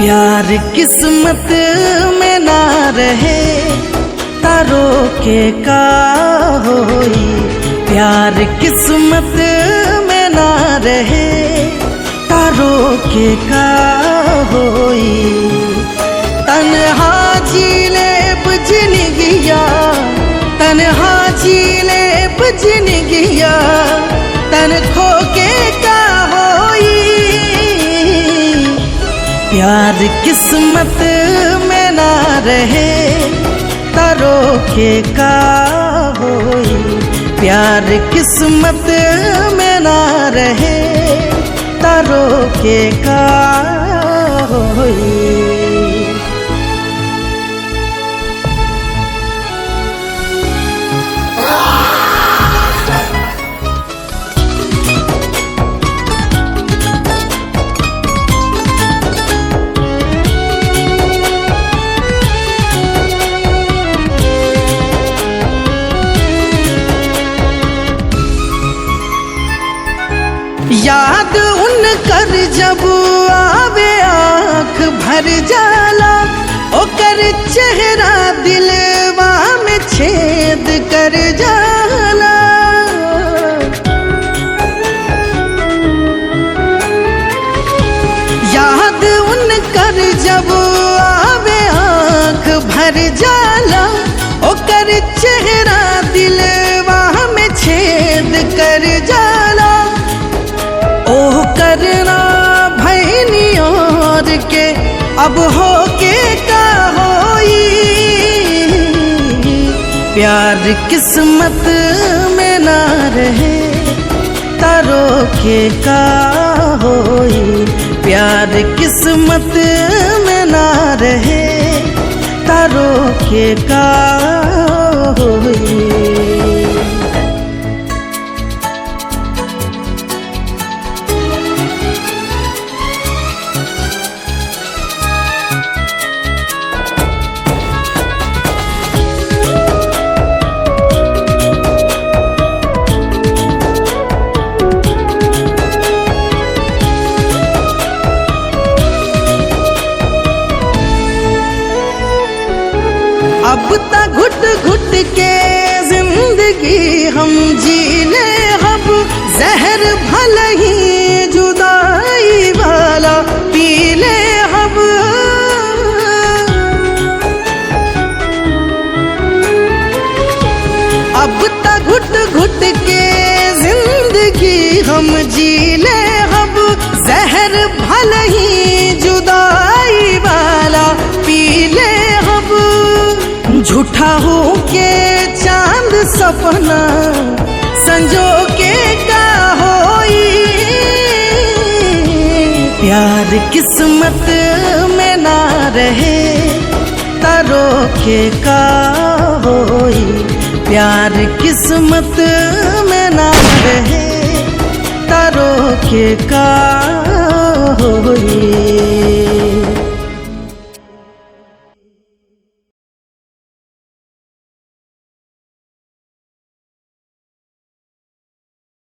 प्यार किस्मत में ना रहे तारो के का होई। प्यार किस्मत में ना रहे तारो के का होई। तन्हा जीले बजन गया, तन्हा जीले बजन गया, तन खो के का होई। प्यार किस्मत में ना रहे तारो के का होई। प्यार किस्मत में ना रहे तारो के का होई। याद उन कर जब आवे आँख भर जाला, ओकर चेहरा दिलवा में छेद कर जाला। याद उन कर जब आवे आँख भर जाला, ओकर चेहरा दिलवा में छेद कर जाला। ओह करना भैनी और के अब हो के का होई। प्यार किस्मत में ना रहे तारो के का होई। प्यार किस्मत में ना रहे तारो के का होई। अब तक घुट घुट के जिंदगी हम जी ले, अब जहर भले ही जुदाई वाला पी ले। अब तक घुट घुट के जिंदगी हम जी ले, अब जहर भले ही जुदाई वाला पी ले। झूठा हो के चांद सपना संजो के का होई। प्यार किस्मत में ना रहे तारो के का होई। प्यार किस्मत में ना रहे तारो के का होई।